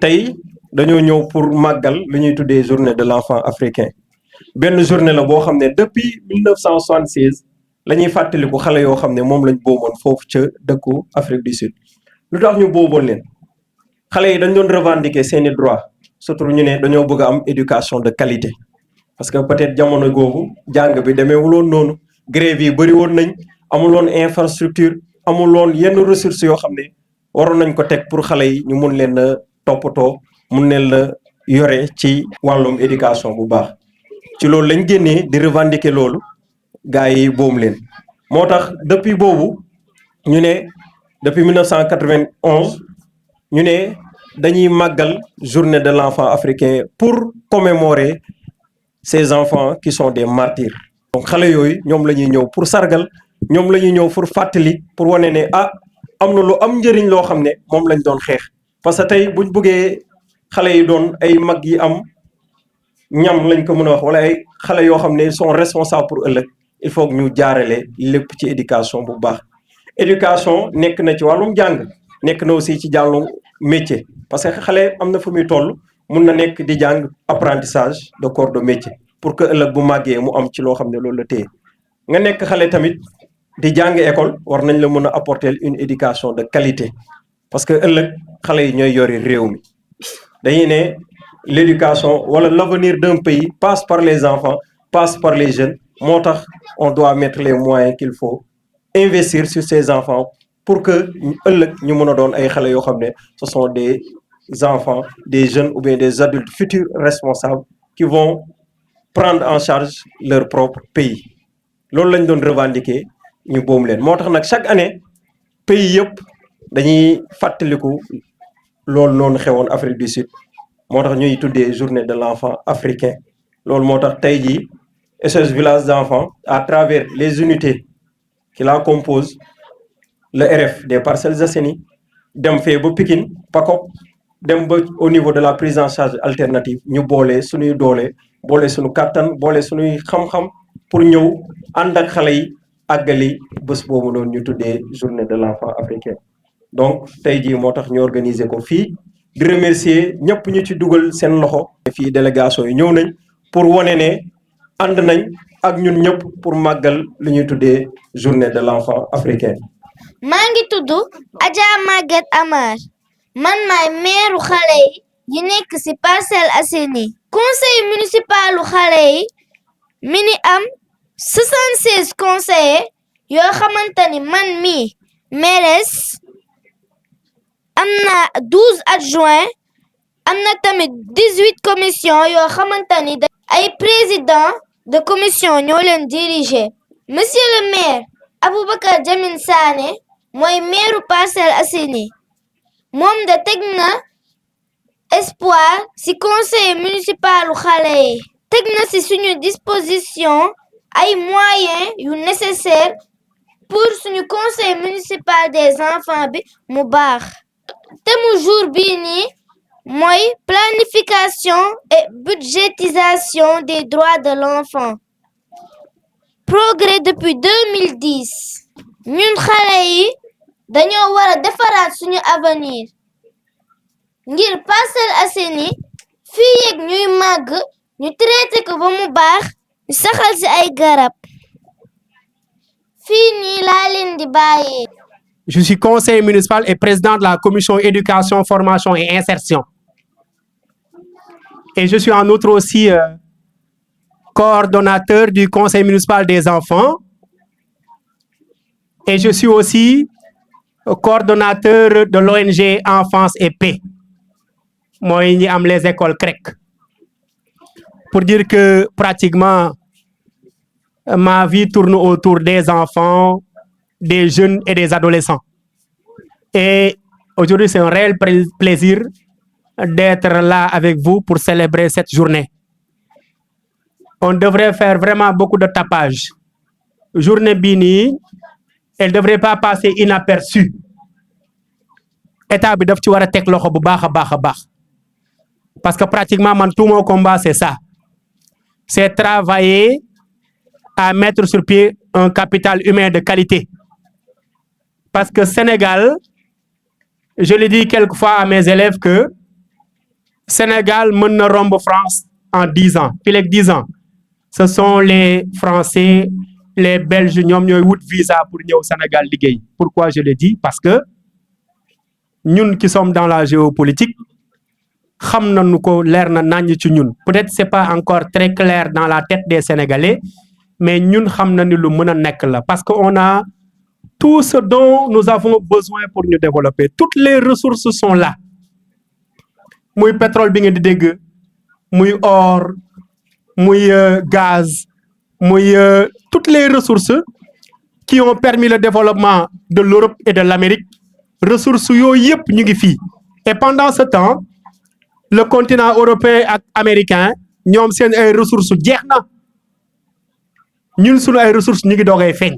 tey dañoo ñëw pour màggal lu ñuy tuddee journée de l'enfant africain benn journée la boo xam ne depuis 1976 la ñuy fàttaliku xale yoo xam ne moom lañ booboon foofu ca dëkku Afrique du Sud. lu tax ñu booboon leen xale yi dañ doon revendiquer seeni droit surtout ñu ne dañoo bëgg a am éducation de qualité parce que peut-être jamono googu jàng bi demeewuloon noonu grève yi bëri woon nañ amuloon infrastructure amuloon yenn ressources yoo xam ne waroon nañ ko teg pour xale yi ñu mun leen a toppatoo mun leen la yore ci wàllum éducation bu baax ci loolu lañ génnee di revendiquer loolu gars yi boom leen moo tax depuis boobu ñu ne depuis 1991 ñu ne dañuy màggal journée de l'enfant africain pour commémorer ces enfants qui sont des martyrs. donc xale yooyu ñoom la ñuy ñëw pour sargal ñoom la ñuy ñëw pour fàttali pour wane ne ah am na lu am njëriñ loo xam ne moom lañ doon xeex parce que tey buñ bëggee xale yi doon ay mag yi am ñam lañ ko mën a wax wala ay xale yoo xam ne sont responsables pour ëllëg il faut que ñu jaarale lépp ci éducation bu baax. éducation nekk na ci wàllum jàng nekk na aussi ci jàllum métier parce que xale am na fu muy toll mun na nekk di jàng apprentissage de corps de métier pour que ëllëg bu màggee mu am ci loo xam ne loolu la téye nga nekk xale tamit di jàng école war nañ la mën a apporter une éducation de qualité parce que ëllëg xale yi ñooy yori réew mi dañuy ne l'éducation wala l'avenir d'un pays passe par les enfants passe par les jeunes moo tax on doit mettre les moyens qu'il faut investir sur ces enfants pour que ëllëg ñu mën a doon ay xale yoo xam ne ce sont des enfants des jeunes ou bien des adultes futurs responsables qui vont prendre en charge leur propre pays loolu lañ doon revendiquer ñu boom leen moo tax nag chaque année pays yëpp dañuy fàttaliku loolu noonu xewoon Afrique du Sud moo tax ñuy tuddee journée de l'enfant africain loolu moo tax tey jii SOS Village d'enfants à travers les unités qui la composent le RF des Parcelles Assainies dem fee ba Pikine Pakop dem ba au niveau de la prise en charge alternative ñu boole suñuy doole boole suñu kàttan boole suñuy xam-xam pour ñëw ànd ak xale yi àggali bés boobu noonu ñu tuddee journée de l'enfant africain donc tey jii moo tax ñu organiser ko fii di remercier ñëpp ñu ci dugal seen loxo fii délégation yi ñëw nañ pour wane ne ànd nañ ak ñun ñëpp pour màggal lu ñuy tuddee journée de l'enfant africain. maa ngi tudd Adja Maguette Amar man maay meeru xale yi nekk ci Parcelles Assainies conseil municipalu xale yi mi ni am 76 conseillers yoo xamante ni man mii mairesse am na 12 adjoints am na tamit 18 commissions yoo xamante ni ay président de commission ñoo leen diriger monsieur le maire Aboubacar Jamil Sané mooy maire Parcelles Assainies moom de teg na espoir ci conseil municipal xale yi teg na ci suñu disposition ay moyens yu nécessaire pour suñu conseil municipal des enfants bi mu baax te mu jour bii nii mooy planification et budgétisation des droits de l'enfant progrès depuis 2010 ñun xale yi dañoo war a defaraat suñu avenir ngir Parcelles Assainies fii yeg ñuy màgg ñu traité ko ba mu baax ñu saxal ci ay garab fii nii laa leen di bàyyee. Je suis conseiller municipal et président de la commission éducation, formation et insertion. Et je suis en outre aussi coordonnateur du conseil municipal des enfants. Et je suis aussi coordonnateur de l'ONG Enfance et Paix. Moi, ñi am les écoles CREC. Pour dire que pratiquement ma vie tourne autour des enfants, des jeunes et des adolescents. Et aujourd'hui, c'est un réel plaisir d'être là avec vous pour célébrer cette journée. On devrait faire vraiment beaucoup de tapage. Journée Bini, elle ne devrait pas passer inaperçue. État bi daf ci war a teg loxo bu baax a baax a baax. Parce que pratiquement, tout mon combat, c'est ça. C'est travailler à mettre sur pied un capital humain de qualité. Parce que Sénégal, je le dis quelquefois à mes élèves que Sénégal mën na romb France en 10 ans fii léegi 10 ans ce sont les Français les Belges ñoom ñooy wut visa pour ñëw Sénégal liggéey. Pourquoi je le dis? Parce que ñun qui sommes dans la géopolitique xam nañu ko leer na naññ ci ñun. Peut-être c'est pas encore très clair dans la tête des Sénégalais mais ñun xam na ni lu mën a nekk la parce que on a tout ce dont nous avons besoin pour ñu développer. Toutes les ressources sont là. Muy pétrole bi ngeen di dégg muy or muy gaz muy toutes les ressources qui ont permis le développement de l'Europe et de l'Amérique ressources yooyu yëpp ñu ngi fii. Et pendant ce temps le continent européen ak américain ñoom seen ay ressources jeex na ñun suñu ay ressources ñu ngi doogay feeñ.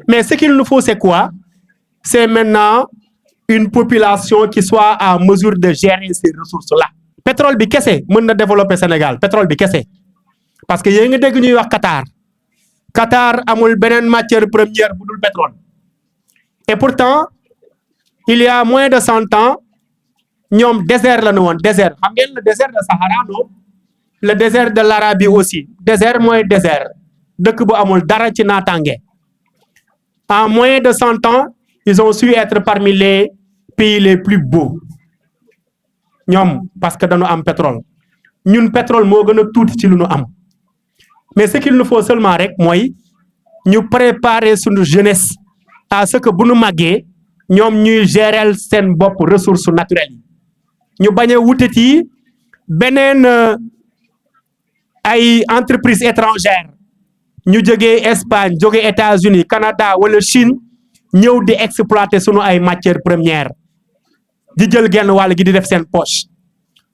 Mais ce qu'il nous faut c'est quoi? C'est maintenant une population qui soit à mesure de gérer ces ressources-là. Pétrole bi kese mën na développer Sénégal pétrole bi kese parce que yéen nga dégg ñuy wax Qatar amul beneen matière première bu dul pétrole. Et pourtant il y a moins de 100 ans ñoom désert la ñu woon désert xam ngeen le désert de Sahara non le désert de l'Arabie aussi désert mooy désert dëkk bu amul dara ci naataange. En moins de 100 ans ils ont su être parmi les pays les plus beaux ñoom parce que dañu am pétrole ñun pétrole moo gën a tuuti ci lu ñu am mais ce qu'il nous faut seulement rek mooy ñu préparer suñu jeunesse à ce que bu ñu màggee ñoom ñuy gérer seen bopp ressources naturelles yi ñu bañ a wutati beneen ay entreprises étrangères ñu jógee Espagne jógee États-Unis Canada wala Chine ñëw di exploiter sunu ay matières premières di jël genn wàll gi di def seen poche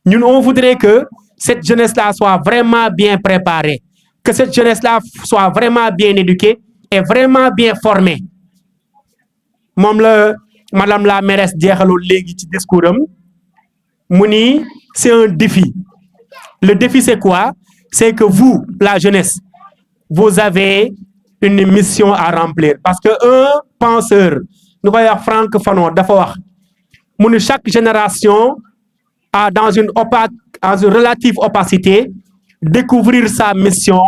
ñun on voudrait que cette jeunesse-là soit vraiment bien préparée que cette jeunesse-là soit vraiment bien éduquée et vraiment bien formée moom la madame la mairesse jeexaloon léegi ci discours am mu ni c'est un défi. Le défi c'est quoi? C'est que vous la jeunesse vous avez une mission à remplir parce que un penseur ñu koy wax Franck Fanon dafa wax mu ni chaque génération a dans une relative opacité découvrir sa mission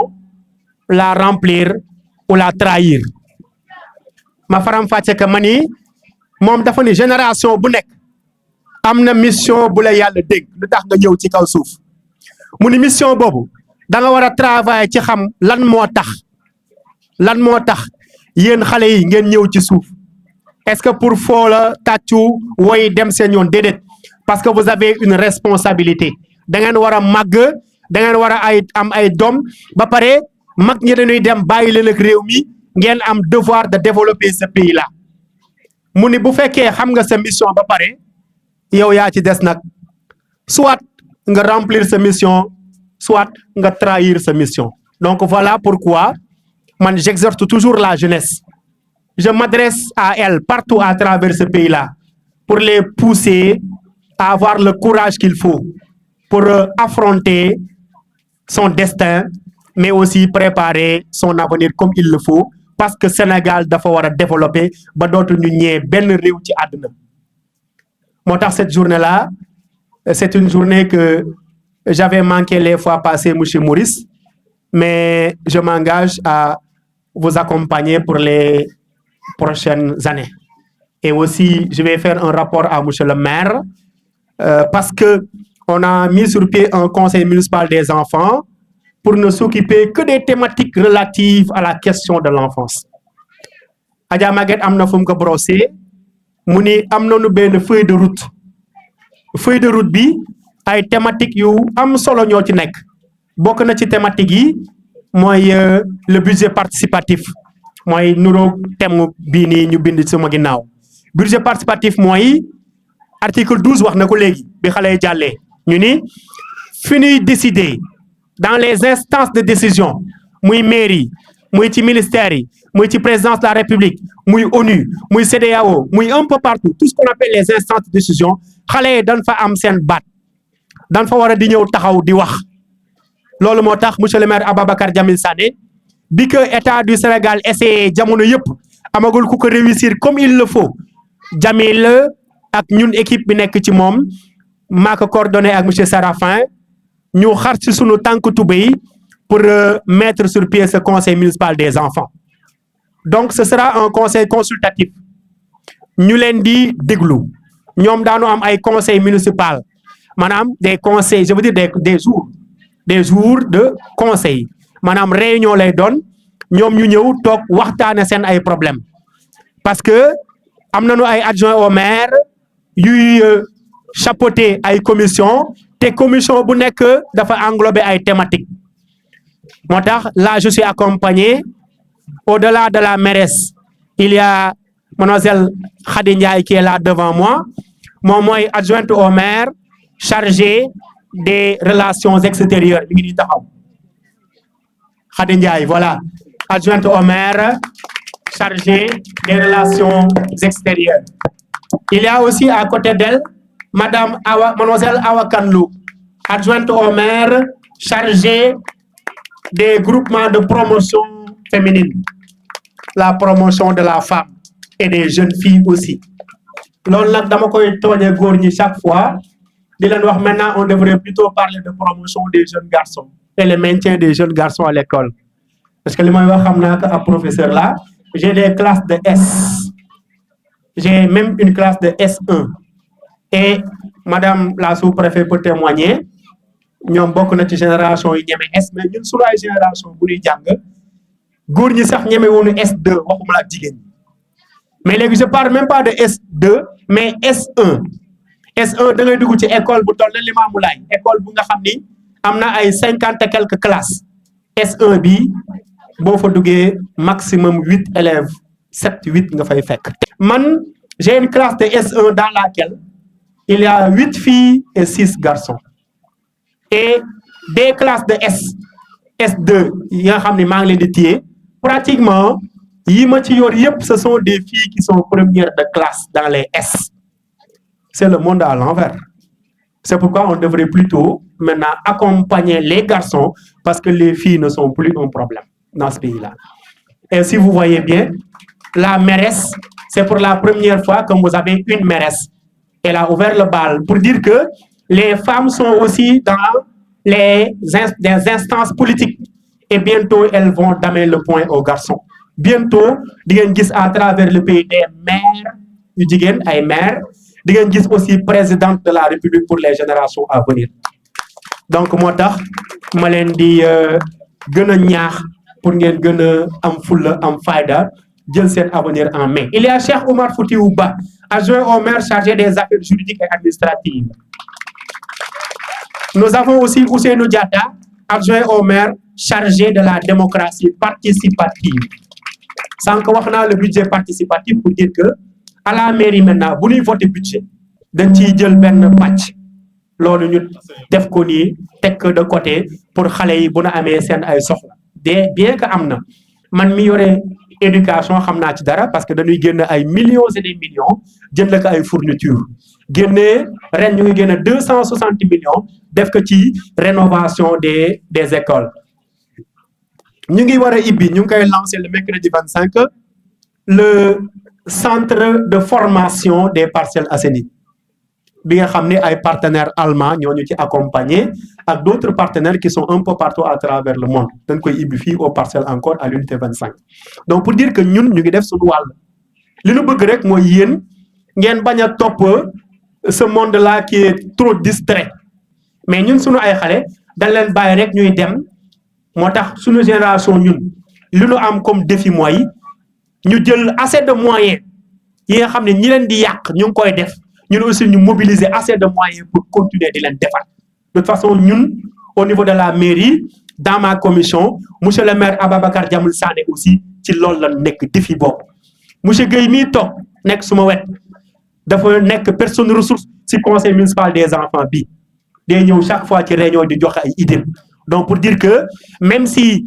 la remplir ou la trahir. Ma faram fàcce que ma ni moom dafa ni génération bu nekk am na mission bu la yàlla dégg lu tax nga ñëw ci kaw suuf mu ni mission boobu da nga war a travailler ci xam lan moo tax yéen xale yi ngeen ñëw ci suuf. Est-ce que pour foo la tàccu woy dem seen yoon déedéet parce que vous avez une responsabilité da ngeen war a màgg da ngeen war a am ay doom ba pare mag ñi dañuy dem bàyyi leen ak réew mi ngeen am devoir de développer ce pays là mu ni bu fekkee xam nga sa mission ba pare yow yaa ci des nag soit nga remplir sa mission soit nga trahir sa mission. Donc voilà pourquoi man j'exhorte toujours la jeunesse. Je m'adresse à elle partout à travers ce pays-là pour les pousser à avoir le courage qu'il faut pour affronter son destin mais aussi préparer son avenir comme il le faut parce que Sénégal dafa war a développer ba dootu ñu ñee benn réew ci àdduna. Moo tax cette journée-là c'est une journée que j'avais manqué les fois passées monsieur Maurice mais je m'engage à vous accompagner pour les prochaines années. Et aussi, je vais faire un rapport à monsieur le maire parce que on a mis sur pied un conseil municipal des enfants pour ne s'occuper que des thématiques relatives à la question de l'enfance. Adja Maguette am na fu mu ko brossé mu ni am nañu benn feuille de route. Feuille de route bi ay thématiques yu am solo ñoo ci nekk bokk na ci thématiques yi mooy le budget participatif. mooy nuroo thème bii nii ñu bind sama ginnaaw budget participatif mooy article 12 wax na ko léegi bi xale yi jàllee ñu ni fi ñuy décider dans les instances de décision muy mairie muy ci ministère yi muy ci présidence de la République muy ONU muy CEDEAO muy un peu partout tout ce qu'on appelle les instances de décision xale yi dañ fa am seen baat dañ fa war a di ñëw taxaw di wax loolu moo tax monsieur le maire Ababacar Jamil Sané bi que état du Sénégal essayé jamono yëpp amagul ku ko réussir comme il le faut Jamil ak ñun équipe bi nekk ci moom maa ko coordonné ak monsieur Sarafin ñu xar ci sunu tànk tubéy pour mettre sur pied ce conseil municipal des enfants. Donc ce sera un conseil consultatif ñu leen di déglu ñoom daanu am ay conseil municipal maanaam des conseils je veux dire des jours de conseil maanaam réunion lay doon ñoom ñu ñëw toog waxtaane seen ay problème parce que am nañu ay adjoint au maire yuy chapeauter ay commission te commission bu nekk dafa englober ay thématiques moo tax là je suis accompagné au-delà de la mairesse il y a mademoiselle Khady Ndiaye qui est là devant moi moom mooy adjointe au maire chargée des relations extérieures mi ngi di taxaw Khady Ndiaye voilà adjointe au maire chargée des relations extérieures. Il y a aussi à côté d'elle mademoiselle Awa Kanlou, adjointe au maire chargée des groupements de promotion féminine, la promotion de la femme et des jeunes filles aussi. loolu nag dama koy tooñe góor ñi chaque fois di leen wax maintenant on devrait plutôt parler de promotion des jeunes garçons et le maintien des jeunes garçons à l'école parce que li may wax xam naa que ab professeur là j'ai des classes de S j'ai même une classe de S1 et madame la sous-préfet peut témoigner ñoom bokk na ci génération yi ñeme S mais ñun sunu ay génération bu ñuy jàng góor ñi sax ñeme woonu S2 waxuma la jigéen ñi mais léegi je parle même pas de S2 mais S1 S1 da ngay dugg ci école bu toll na Limamou Laye école bu nga xam ni am na ay 50 et quelques classes S1 bi boo fa duggee maximum 8 élèves 7 8 nga fay fekk. man j'ai une classe de S1 dans laquelle il y a 8 filles et 6 garçons et des classes de S2 yi nga xam ni maa ngi leen di téye pratiquement yi ma ci yor yëpp ce sont des filles qui sont premières de classe dans les S. C'est le monde à l'envers. C'est pourquoi on devrait plutôt maintenant accompagner les garçons parce que les filles ne sont plus un problème dans ce pays-là. Et si vous voyez bien, la mairesse, c'est pour la première fois que vous avez une mairesse. Elle a ouvert le bal pour dire que les femmes sont aussi dans des instances politiques. Et bientôt, elles vont damer le point aux garçons. Bientôt, di ngeen gis à travers le pays des maires yu jigéen ay maires di ngeen gis aussi présidente de la République pour les générations à venir donc moo tax ma leen di gën a ñaax pour ngeen gën a am fulla am fayda jël seen avenir en main. Il y a Cheikh Oumar Foutiyou Ba, adjoint au maire chargé des affaires juridiques et administratives. Nous avons aussi Ousseynou Diatta, adjoint au maire chargé de la démocratie participative. Sànq wax naa le budget participatif pour dire que à la mairie maintenant bu ñuy voter budget dañ ciy jël benn pàcc loolu ñu def ko nii teg de côté pour xale yi bu na amee seen ay soxla bien que am na man mi yore éducation xam naa ci dara parce que dañuy génn ay millions et des millions jënd ko ay fournitures génnee ren ñu ngi génn 260 millions def ko ci rénovation des écoles. ñu ngi war a ibbi ñu ngi koy lancer le mercredi 25 le centre de formation des Parcelles Assainies bi nga xam ne ay partenaires allemands ñoo ñu ci accompagner ak d'autres partenaires qui sont un peu partout à travers le monde dañ koy ibbi fii aux Parcelles encore à l'unité 25. Donc pour dire que ñun ñu ngi def suñu wàll li ñu bëgg rek mooy yéen ngeen bañ a topp ce monde là qui est trop distrait mais ñun suñu ay xale dañ leen bàyyi rek ñuy dem. moo tax suñu génération ñun li ñu am comme défi mooy ñu jël assez de moyens yi nga xam ne ñi leen di yàq ñu ngi koy def ñun aussi ñu mobiliser assez de moyens pour continuer di leen defar de toute façon ñun au niveau de la mairie dans ma commission monsieur le maire Ababacar Jamil Sané aussi ci loolu la nekk défi boobu monsieur Guèye mii toog nekk suma wet dafa nekk personne ressource ci conseil municipal des enfants bi day ñëw chaque fois ci réunion di joxe ay idées. Donc, pour dire que même si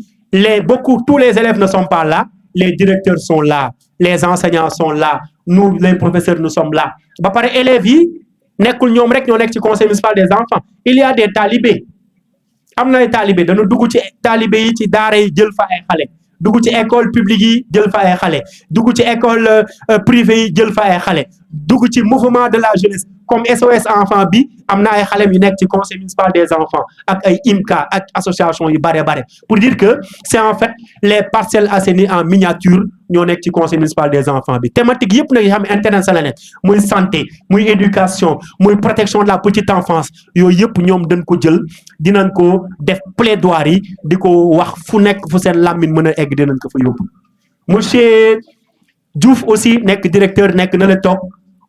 tous les élèves ne sont pas là, les directeurs sont là, les enseignants sont là, nous, les professeurs, nous sommes là. Bah, par élèves, nekkul ñoom rek ñoo nekk ci conseil municipal des enfants. Il y a des talibés. Am na ay talibés dañu dugg ci talibés yi ci daara yi jël fa ay xale. Dugg ci école publique yi jël fa ay xale. Dugg ci école privée yi jël fa ay xale. Dugg ci mouvement de la jeunesse comme SOS enfant bi am na ay xale yu nekk ci conseil municipal des enfants ak ay IMCA ak association yu bare pour dire que c'est en fait les Parcelles Assainies en miniature ñoo nekk ci conseil municipal des enfants bi thématique yëpp nag yoo xam ne intéressant la nekk muy santé muy éducation muy protection de la petite enfance yooyu yëpp ñoom dañ ko jël dinañ ko def plaidoirie di ko wax fu nekk fu seen làmmiñ mën a egg dinañ ko fa yóbbu monsieur Diouf aussi nekk directeur nekk na la toog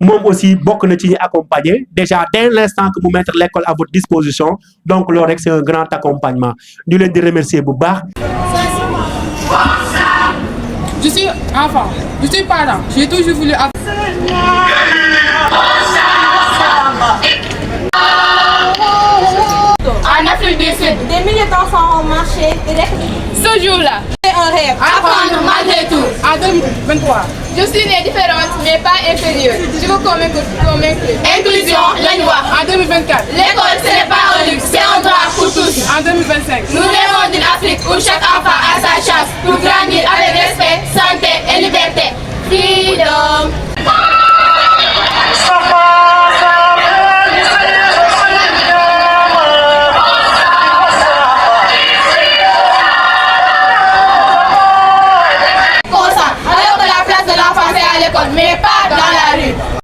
moom aussi bokk na ci ñi accompagner déjà dès l'instant que vous mettre l'école à votre disposition donc loolu rek c'est un grand accompagnement ñu leen di remercier bu baax. Je suis enfant, je suis parent, j'ai toujours voulu En Afrique du Sud, des milliers d'enfants ont marché ce jour-là, c'est un rêve. apprendre malgré tout. En 2023, je suis née différente mais pas inférieure. Je veux convaincre. Inclusion, la loi. En 2024, l'école ce n'est pas un luxe, c'est un droit pour tous. En 2025, nous rêvons d'une Afrique où chaque enfant a sa chance pour grandir avec